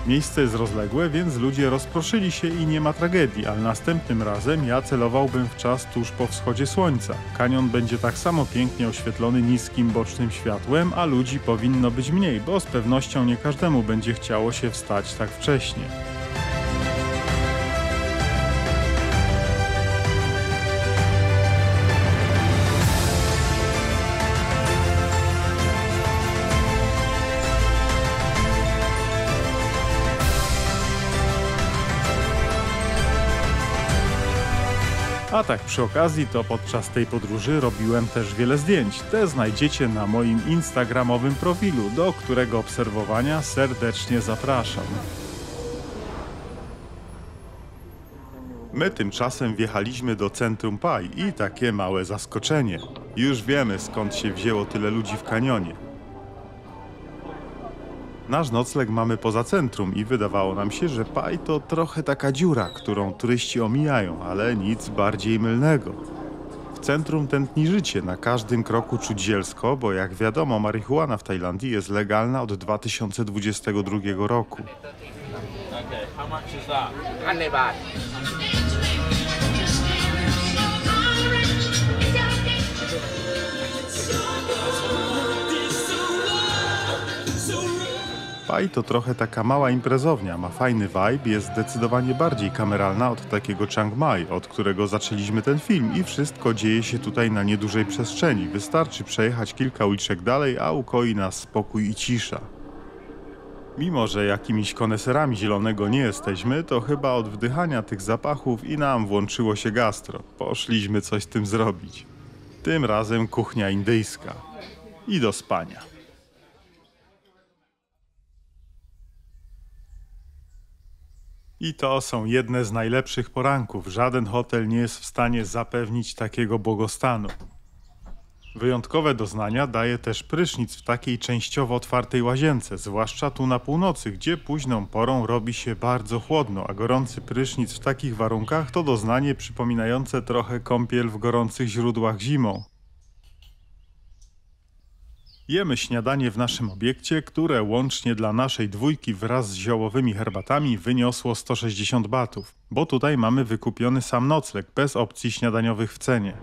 Miejsce jest rozległe, więc ludzie rozproszyli się i nie ma tragedii, ale następnym razem ja celowałbym w czas tuż po wschodzie słońca. Kanion będzie tak samo pięknie oświetlony niskim bocznym światłem, a ludzi powinno być mniej, bo z pewnością nie każdemu będzie chciało się wstać tak wcześnie. A tak przy okazji, to podczas tej podróży robiłem też wiele zdjęć. Te znajdziecie na moim instagramowym profilu, do którego obserwowania serdecznie zapraszam. My tymczasem wjechaliśmy do centrum Pai i takie małe zaskoczenie. Już wiemy, skąd się wzięło tyle ludzi w kanionie. Nasz nocleg mamy poza centrum i wydawało nam się, że Pai to trochę taka dziura, którą turyści omijają, ale nic bardziej mylnego. W centrum tętni życie, na każdym kroku czuć zielsko, bo jak wiadomo, marihuana w Tajlandii jest legalna od 2022 roku. Okay, how much is that? 100 baht. Pai to trochę taka mała imprezownia, ma fajny vibe, jest zdecydowanie bardziej kameralna od takiego Chiang Mai, od którego zaczęliśmy ten film i wszystko dzieje się tutaj na niedużej przestrzeni. Wystarczy przejechać kilka uliczek dalej, a ukoi nas spokój i cisza. Mimo że jakimiś koneserami zielonego nie jesteśmy, to chyba od wdychania tych zapachów i nam włączyło się gastro. Poszliśmy coś z tym zrobić. Tym razem kuchnia indyjska. I do spania. I to są jedne z najlepszych poranków. Żaden hotel nie jest w stanie zapewnić takiego błogostanu. Wyjątkowe doznania daje też prysznic w takiej częściowo otwartej łazience, zwłaszcza tu na północy, gdzie późną porą robi się bardzo chłodno, a gorący prysznic w takich warunkach to doznanie przypominające trochę kąpiel w gorących źródłach zimą. Jemy śniadanie w naszym obiekcie, które łącznie dla naszej dwójki wraz z ziołowymi herbatami wyniosło 160 batów, bo tutaj mamy wykupiony sam nocleg, bez opcji śniadaniowych w cenie.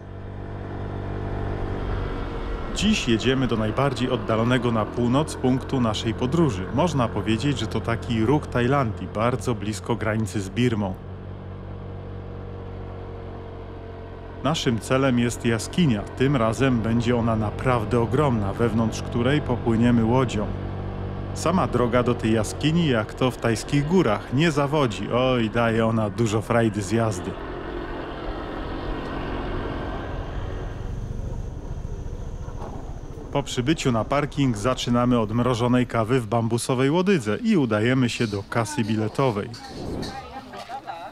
Dziś jedziemy do najbardziej oddalonego na północ punktu naszej podróży. Można powiedzieć, że to taki róg Tajlandii, bardzo blisko granicy z Birmą. Naszym celem jest jaskinia. Tym razem będzie ona naprawdę ogromna, wewnątrz której popłyniemy łodzią. Sama droga do tej jaskini, jak to w tajskich górach, nie zawodzi. Oj, daje ona dużo frajdy z jazdy. Po przybyciu na parking zaczynamy od mrożonej kawy w bambusowej łodydze i udajemy się do kasy biletowej.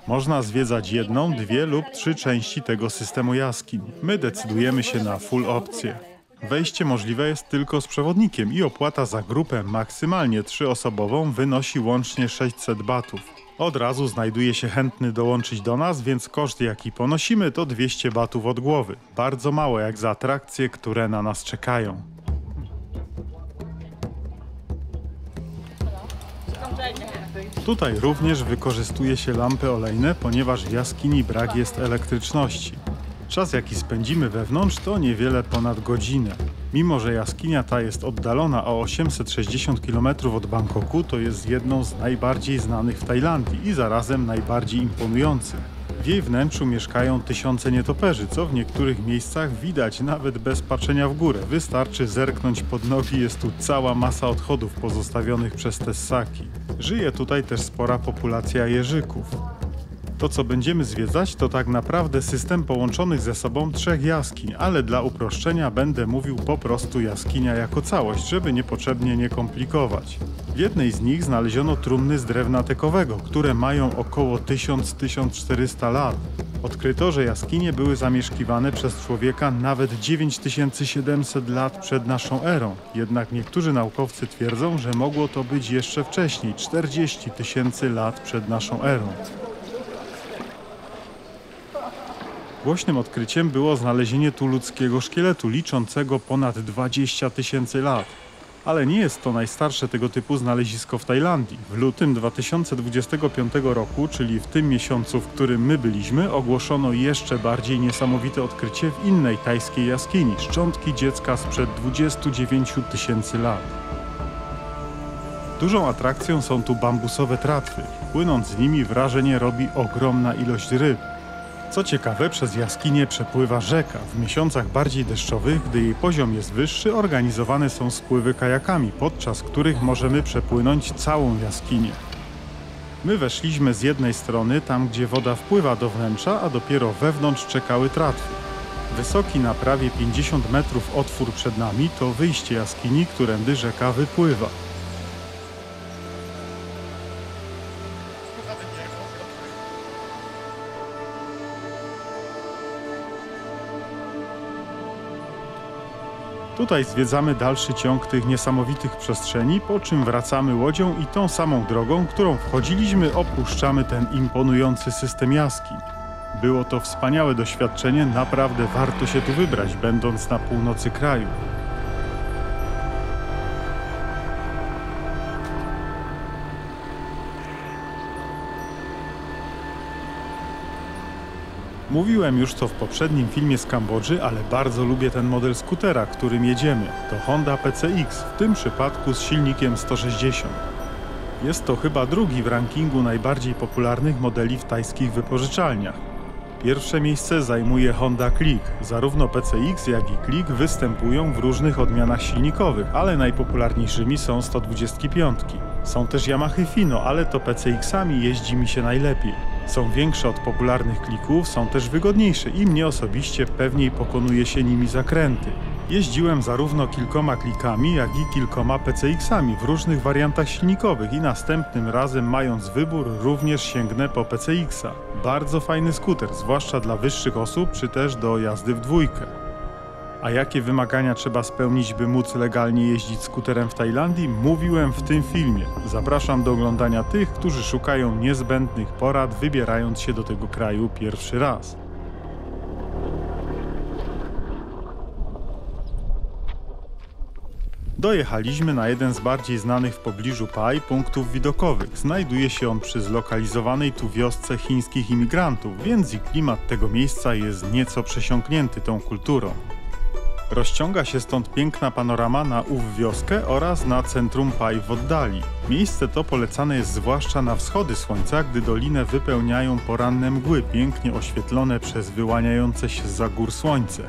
Można zwiedzać jedną, dwie lub trzy części tego systemu jaskiń. My decydujemy się na full opcję. Wejście możliwe jest tylko z przewodnikiem i opłata za grupę maksymalnie 3-osobową wynosi łącznie 600 batów. Od razu znajduje się chętny dołączyć do nas, więc koszt jaki ponosimy to 200 batów od głowy. Bardzo mało jak za atrakcje, które na nas czekają. Tutaj również wykorzystuje się lampy olejne, ponieważ w jaskini brak jest elektryczności. Czas jaki spędzimy wewnątrz to niewiele ponad godzinę. Mimo że jaskinia ta jest oddalona o 860 km od Bangkoku, to jest jedną z najbardziej znanych w Tajlandii i zarazem najbardziej imponujących. W jej wnętrzu mieszkają tysiące nietoperzy, co w niektórych miejscach widać nawet bez patrzenia w górę. Wystarczy zerknąć pod nogi, jest tu cała masa odchodów pozostawionych przez te ssaki. Żyje tutaj też spora populacja jeżyków. To, co będziemy zwiedzać, to tak naprawdę system połączonych ze sobą 3 jaskiń, ale dla uproszczenia będę mówił po prostu jaskinia jako całość, żeby niepotrzebnie nie komplikować. W jednej z nich znaleziono trumny z drewna tekowego, które mają około 1000–1400 lat. Odkryto, że jaskinie były zamieszkiwane przez człowieka nawet 9700 lat przed naszą erą. Jednak niektórzy naukowcy twierdzą, że mogło to być jeszcze wcześniej, 40 000 lat przed naszą erą. Głośnym odkryciem było znalezienie tu ludzkiego szkieletu liczącego ponad 20 000 lat. Ale nie jest to najstarsze tego typu znalezisko w Tajlandii. W lutym 2025 roku, czyli w tym miesiącu, w którym my byliśmy, ogłoszono jeszcze bardziej niesamowite odkrycie w innej tajskiej jaskini – szczątki dziecka sprzed 29 000 lat. Dużą atrakcją są tu bambusowe tratwy. Płynąc z nimi wrażenie robi ogromna ilość ryb. Co ciekawe, przez jaskinię przepływa rzeka. W miesiącach bardziej deszczowych, gdy jej poziom jest wyższy, organizowane są spływy kajakami, podczas których możemy przepłynąć całą jaskinię. My weszliśmy z jednej strony, tam gdzie woda wpływa do wnętrza, a dopiero wewnątrz czekały tratwy. Wysoki na prawie 50 metrów otwór przed nami to wyjście jaskini, którędy rzeka wypływa. Tutaj zwiedzamy dalszy ciąg tych niesamowitych przestrzeni, po czym wracamy łodzią i tą samą drogą, którą wchodziliśmy, opuszczamy ten imponujący system jaskiń. Było to wspaniałe doświadczenie, naprawdę warto się tu wybrać, będąc na północy kraju. Mówiłem już to w poprzednim filmie z Kambodży, ale bardzo lubię ten model skutera, którym jedziemy. To Honda PCX, w tym przypadku z silnikiem 160. Jest to chyba drugi w rankingu najbardziej popularnych modeli w tajskich wypożyczalniach. Pierwsze miejsce zajmuje Honda Click. Zarówno PCX, jak i Click występują w różnych odmianach silnikowych, ale najpopularniejszymi są 125. Są też Yamaha Fino, ale to PCX-ami jeździ mi się najlepiej. Są większe od popularnych Clicków, są też wygodniejsze i mnie osobiście pewniej pokonuje się nimi zakręty. Jeździłem zarówno kilkoma Clickami, jak i kilkoma PCX-ami w różnych wariantach silnikowych i następnym razem, mając wybór, również sięgnę po PCX-a. Bardzo fajny skuter, zwłaszcza dla wyższych osób, czy też do jazdy w dwójkę. A jakie wymagania trzeba spełnić, by móc legalnie jeździć skuterem w Tajlandii, mówiłem w tym filmie. Zapraszam do oglądania tych, którzy szukają niezbędnych porad, wybierając się do tego kraju pierwszy raz. Dojechaliśmy na jeden z bardziej znanych w pobliżu Pai punktów widokowych. Znajduje się on przy zlokalizowanej tu wiosce chińskich imigrantów, więc i klimat tego miejsca jest nieco przesiąknięty tą kulturą. Rozciąga się stąd piękna panorama na ów wioskę oraz na centrum Pai w oddali. Miejsce to polecane jest zwłaszcza na wschody słońca, gdy dolinę wypełniają poranne mgły, pięknie oświetlone przez wyłaniające się zza gór słońce.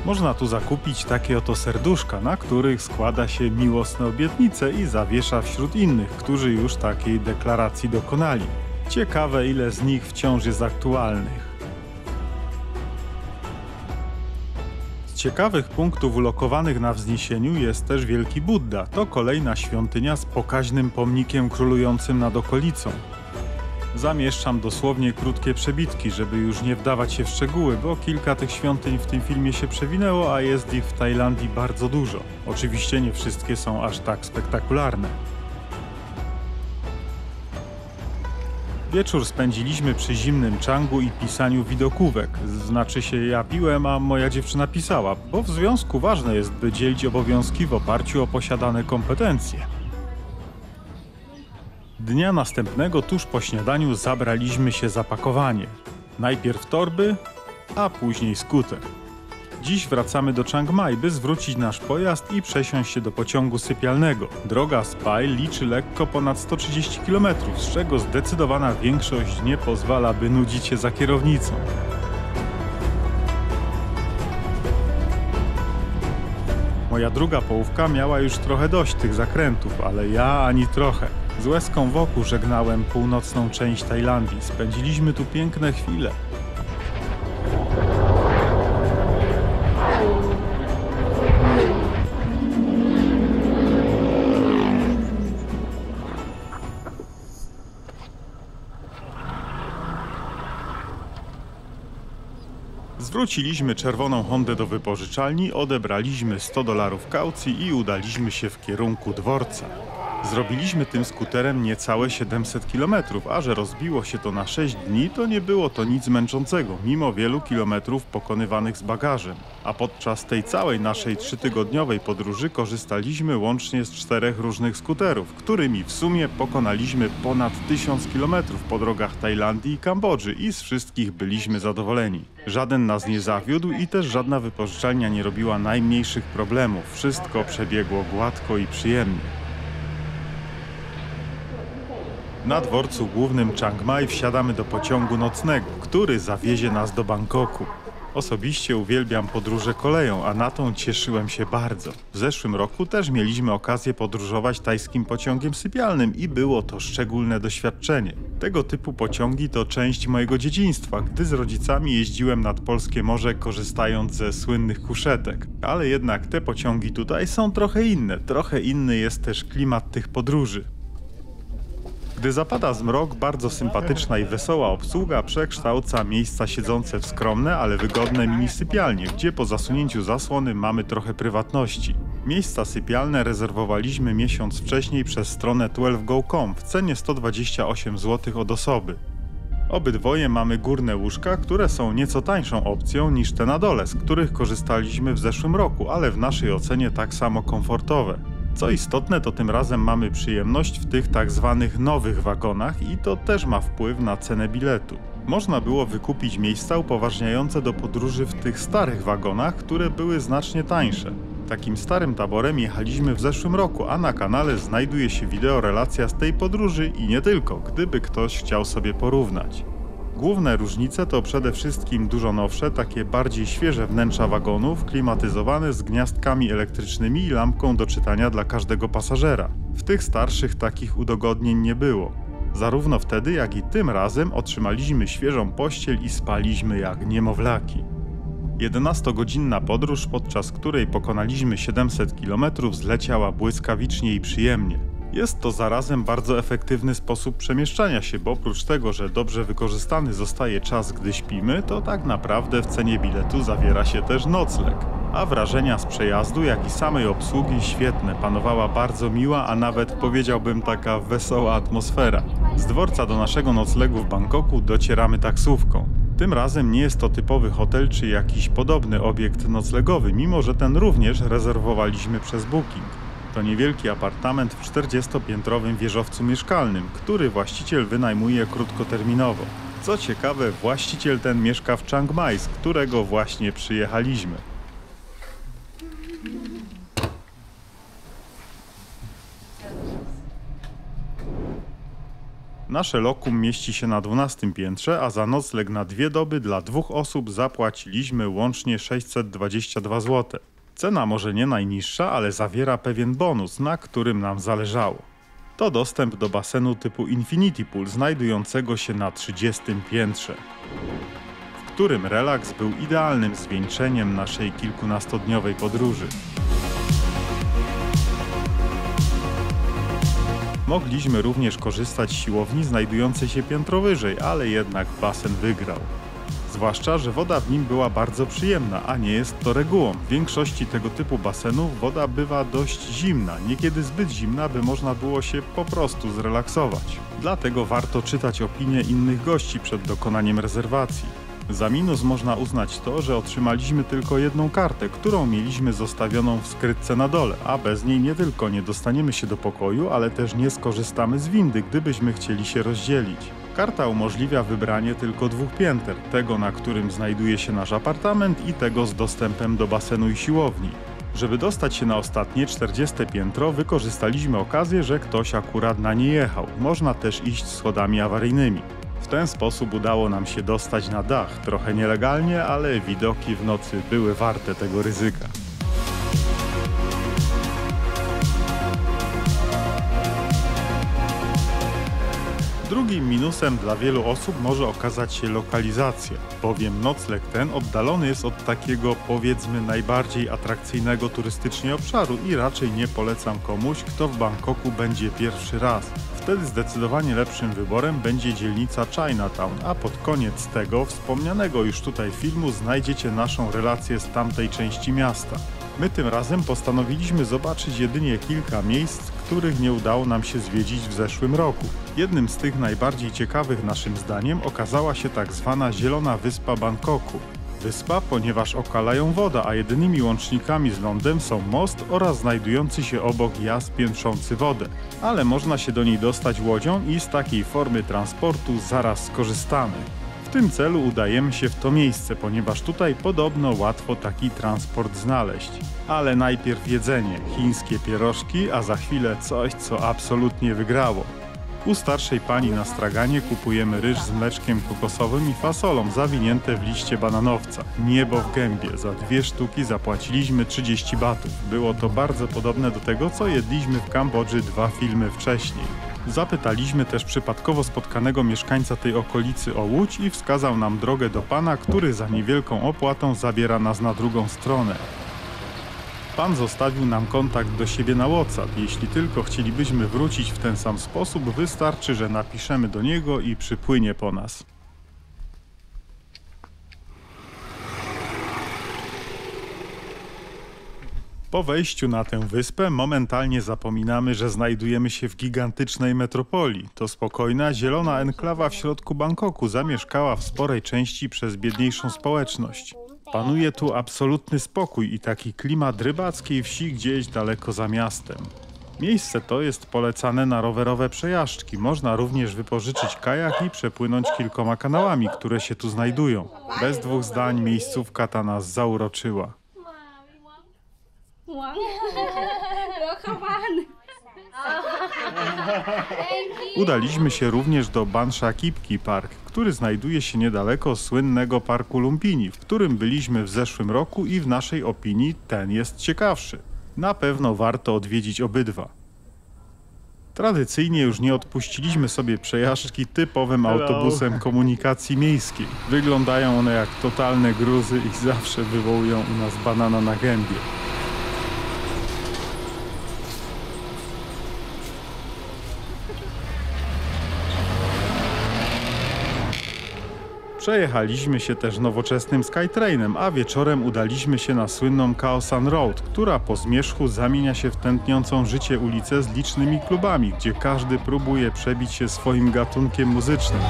Można tu zakupić takie oto serduszka, na których składa się miłosne obietnice i zawiesza wśród innych, którzy już takiej deklaracji dokonali. Ciekawe, ile z nich wciąż jest aktualnych. Z ciekawych punktów ulokowanych na wzniesieniu jest też Wielki Budda. To kolejna świątynia z pokaźnym pomnikiem królującym nad okolicą. Zamieszczam dosłownie krótkie przebitki, żeby już nie wdawać się w szczegóły, bo kilka tych świątyń w tym filmie się przewinęło, a jest ich w Tajlandii bardzo dużo. Oczywiście nie wszystkie są aż tak spektakularne. Wieczór spędziliśmy przy zimnym Changu i pisaniu widokówek. Znaczy się, ja piłem, a moja dziewczyna pisała, bo w związku ważne jest, by dzielić obowiązki w oparciu o posiadane kompetencje. Dnia następnego, tuż po śniadaniu, zabraliśmy się za pakowanie. Najpierw torby, a później skuter. Dziś wracamy do Chiang Mai, by zwrócić nasz pojazd i przesiąść się do pociągu sypialnego. Droga z Pai liczy lekko ponad 130 km, z czego zdecydowana większość nie pozwala, by nudzić się za kierownicą. Moja druga połówka miała już trochę dość tych zakrętów, ale ja ani trochę. Z łezką wokół żegnałem północną część Tajlandii. Spędziliśmy tu piękne chwile. Zwróciliśmy czerwoną Hondę do wypożyczalni, odebraliśmy $100 kaucji i udaliśmy się w kierunku dworca. Zrobiliśmy tym skuterem niecałe 700 km, a że rozbiło się to na 6 dni, to nie było to nic męczącego, mimo wielu kilometrów pokonywanych z bagażem. A podczas tej całej naszej 3-tygodniowej podróży korzystaliśmy łącznie z 4 różnych skuterów, którymi w sumie pokonaliśmy ponad 1000 km po drogach Tajlandii i Kambodży i z wszystkich byliśmy zadowoleni. Żaden nas nie zawiódł i też żadna wypożyczalnia nie robiła najmniejszych problemów. Wszystko przebiegło gładko i przyjemnie. Na dworcu głównym Chiang Mai wsiadamy do pociągu nocnego, który zawiezie nas do Bangkoku. Osobiście uwielbiam podróże koleją, a na tą cieszyłem się bardzo. W zeszłym roku też mieliśmy okazję podróżować tajskim pociągiem sypialnym i było to szczególne doświadczenie. Tego typu pociągi to część mojego dzieciństwa, gdy z rodzicami jeździłem nad polskie morze, korzystając ze słynnych kuszetek. Ale jednak te pociągi tutaj są trochę inny jest też klimat tych podróży. Gdy zapada zmrok, bardzo sympatyczna i wesoła obsługa przekształca miejsca siedzące w skromne, ale wygodne mini-sypialnie, gdzie po zasunięciu zasłony mamy trochę prywatności. Miejsca sypialne rezerwowaliśmy miesiąc wcześniej przez stronę 12go.com w cenie 128 zł od osoby. Obydwoje mamy górne łóżka, które są nieco tańszą opcją niż te na dole, z których korzystaliśmy w zeszłym roku, ale w naszej ocenie tak samo komfortowe. Co istotne, to tym razem mamy przyjemność w tych tak zwanych nowych wagonach i to też ma wpływ na cenę biletu. Można było wykupić miejsca upoważniające do podróży w tych starych wagonach, które były znacznie tańsze. Takim starym taborem jechaliśmy w zeszłym roku, a na kanale znajduje się wideo relacja z tej podróży i nie tylko, gdyby ktoś chciał sobie porównać. Główne różnice to przede wszystkim dużo nowsze, takie bardziej świeże wnętrza wagonów, klimatyzowane z gniazdkami elektrycznymi i lampką do czytania dla każdego pasażera. W tych starszych takich udogodnień nie było. Zarówno wtedy, jak i tym razem otrzymaliśmy świeżą pościel i spaliśmy jak niemowlaki. 11-godzinna podróż, podczas której pokonaliśmy 700 km, zleciała błyskawicznie i przyjemnie. Jest to zarazem bardzo efektywny sposób przemieszczania się, bo oprócz tego, że dobrze wykorzystany zostaje czas, gdy śpimy, to tak naprawdę w cenie biletu zawiera się też nocleg. A wrażenia z przejazdu, jak i samej obsługi świetne, panowała bardzo miła, a nawet powiedziałbym taka wesoła atmosfera. Z dworca do naszego noclegu w Bangkoku docieramy taksówką. Tym razem nie jest to typowy hotel czy jakiś podobny obiekt noclegowy, mimo że ten również rezerwowaliśmy przez Booking. To niewielki apartament w 40-piętrowym wieżowcu mieszkalnym, który właściciel wynajmuje krótkoterminowo. Co ciekawe, właściciel ten mieszka w Chiang Mai, z którego właśnie przyjechaliśmy. Nasze lokum mieści się na 12 piętrze, a za nocleg na 2 doby dla 2 osób zapłaciliśmy łącznie 622 zł. Cena może nie najniższa, ale zawiera pewien bonus, na którym nam zależało. To dostęp do basenu typu Infinity Pool, znajdującego się na 30 piętrze, w którym relaks był idealnym zwieńczeniem naszej kilkunastodniowej podróży. Mogliśmy również korzystać z siłowni znajdującej się piętro wyżej, ale jednak basen wygrał. Zwłaszcza, że woda w nim była bardzo przyjemna, a nie jest to regułą. W większości tego typu basenów woda bywa dość zimna, niekiedy zbyt zimna, by można było się po prostu zrelaksować. Dlatego warto czytać opinie innych gości przed dokonaniem rezerwacji. Za minus można uznać to, że otrzymaliśmy tylko jedną kartę, którą mieliśmy zostawioną w skrytce na dole, a bez niej nie tylko nie dostaniemy się do pokoju, ale też nie skorzystamy z windy, gdybyśmy chcieli się rozdzielić. Karta umożliwia wybranie tylko 2 pięter, tego na którym znajduje się nasz apartament i tego z dostępem do basenu i siłowni. Żeby dostać się na ostatnie 40 piętro, wykorzystaliśmy okazję, że ktoś akurat na nie jechał. Można też iść schodami awaryjnymi. W ten sposób udało nam się dostać na dach, trochę nielegalnie, ale widoki w nocy były warte tego ryzyka. Drugim minusem dla wielu osób może okazać się lokalizacja, bowiem nocleg ten oddalony jest od takiego, powiedzmy, najbardziej atrakcyjnego turystycznie obszaru i raczej nie polecam komuś, kto w Bangkoku będzie pierwszy raz. Wtedy zdecydowanie lepszym wyborem będzie dzielnica Chinatown, a pod koniec tego wspomnianego już tutaj filmu znajdziecie naszą relację z tamtej części miasta. My tym razem postanowiliśmy zobaczyć jedynie kilka miejsc, których nie udało nam się zwiedzić w zeszłym roku. Jednym z tych najbardziej ciekawych naszym zdaniem okazała się tak zwana Zielona Wyspa Bangkoku. Wyspa, ponieważ okala ją woda, a jedynymi łącznikami z lądem są most oraz znajdujący się obok jaz piętrzący wodę. Ale można się do niej dostać łodzią i z takiej formy transportu zaraz skorzystamy. W tym celu udajemy się w to miejsce, ponieważ tutaj podobno łatwo taki transport znaleźć. Ale najpierw jedzenie, chińskie pierożki, a za chwilę coś, co absolutnie wygrało. U starszej pani na straganie kupujemy ryż z mleczkiem kokosowym i fasolą zawinięte w liście bananowca. Niebo w gębie. Za 2 sztuki zapłaciliśmy 30 batów. Było to bardzo podobne do tego, co jedliśmy w Kambodży 2 filmy wcześniej. Zapytaliśmy też przypadkowo spotkanego mieszkańca tej okolicy o łódź i wskazał nam drogę do pana, który za niewielką opłatą zabiera nas na drugą stronę. Pan zostawił nam kontakt do siebie na WhatsApp. Jeśli tylko chcielibyśmy wrócić w ten sam sposób, wystarczy, że napiszemy do niego i przypłynie po nas. Po wejściu na tę wyspę momentalnie zapominamy, że znajdujemy się w gigantycznej metropolii. To spokojna, zielona enklawa w środku Bangkoku, zamieszkała w sporej części przez biedniejszą społeczność. Panuje tu absolutny spokój i taki klimat rybackiej wsi gdzieś daleko za miastem. Miejsce to jest polecane na rowerowe przejażdżki. Można również wypożyczyć kajak i przepłynąć kilkoma kanałami, które się tu znajdują. Bez 2 zdań miejscówka ta nas zauroczyła. ห่วงเราเข้าบ้าน Udaliśmy się również do Bansha Kipki Park, który znajduje się niedaleko słynnego parku Lumpini, w którym byliśmy w zeszłym roku i w naszej opinii ten jest ciekawszy. Na pewno warto odwiedzić obydwa. Tradycyjnie już nie odpuściliśmy sobie przejażdżki typowym autobusem komunikacji miejskiej. Wyglądają one jak totalne gruzy i zawsze wywołują u nas banana na gębie. Przejechaliśmy się też nowoczesnym Skytrainem, a wieczorem udaliśmy się na słynną Khao San Road, która po zmierzchu zamienia się w tętniącą życie ulicę z licznymi klubami, gdzie każdy próbuje przebić się swoim gatunkiem muzycznym.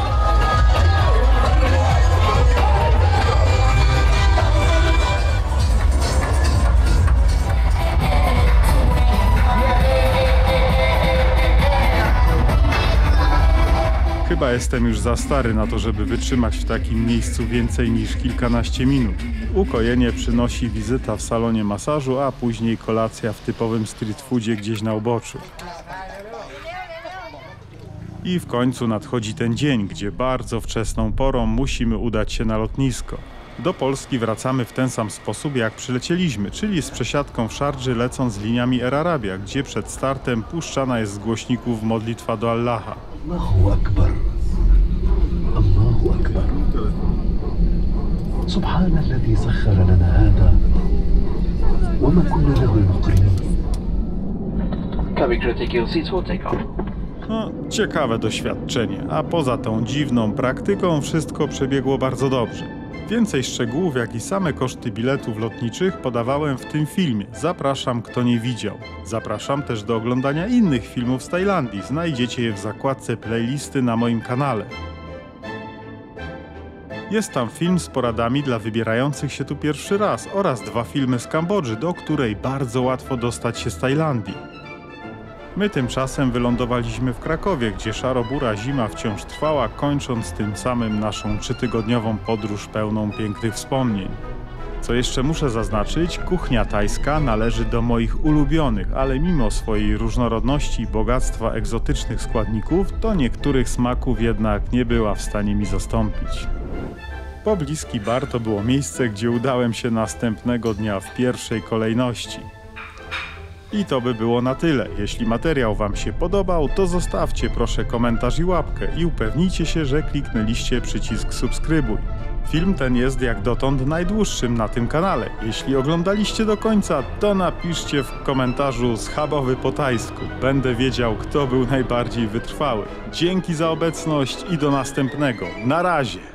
Chyba jestem już za stary na to, żeby wytrzymać w takim miejscu więcej niż kilkanaście minut. Ukojenie przynosi wizyta w salonie masażu, a później kolacja w typowym street foodzie gdzieś na uboczu. I w końcu nadchodzi ten dzień, gdzie bardzo wczesną porą musimy udać się na lotnisko. Do Polski wracamy w ten sam sposób, jak przylecieliśmy, czyli z przesiadką w Szardży, lecąc liniami Air Arabia, gdzie przed startem puszczana jest z głośników modlitwa do Allaha. Allahu Akbar. Allahu Akbar. Subhana alladhi sakhkhara lana hada wa ma kunna lahu muqrinin. Cabin crew take your seats, we'll take off. No, ciekawe doświadczenie, a poza tą dziwną praktyką wszystko przebiegło bardzo dobrze. Więcej szczegółów, jak i same koszty biletów lotniczych podawałem w tym filmie. Zapraszam, kto nie widział. Zapraszam też do oglądania innych filmów z Tajlandii. Znajdziecie je w zakładce playlisty na moim kanale. Jest tam film z poradami dla wybierających się tu pierwszy raz oraz 2 filmy z Kambodży, do której bardzo łatwo dostać się z Tajlandii. My tymczasem wylądowaliśmy w Krakowie, gdzie szarobura zima wciąż trwała, kończąc tym samym naszą 3-tygodniową podróż pełną pięknych wspomnień. Co jeszcze muszę zaznaczyć, kuchnia tajska należy do moich ulubionych, ale mimo swojej różnorodności i bogactwa egzotycznych składników, to niektórych smaków jednak nie była w stanie mi zastąpić. Pobliski bar to było miejsce, gdzie udałem się następnego dnia w pierwszej kolejności. I to by było na tyle. Jeśli materiał Wam się podobał, to zostawcie proszę komentarz i łapkę i upewnijcie się, że kliknęliście przycisk subskrybuj. Film ten jest jak dotąd najdłuższym na tym kanale. Jeśli oglądaliście do końca, to napiszcie w komentarzu schabowy po tajsku. Będę wiedział, kto był najbardziej wytrwały. Dzięki za obecność i do następnego. Na razie!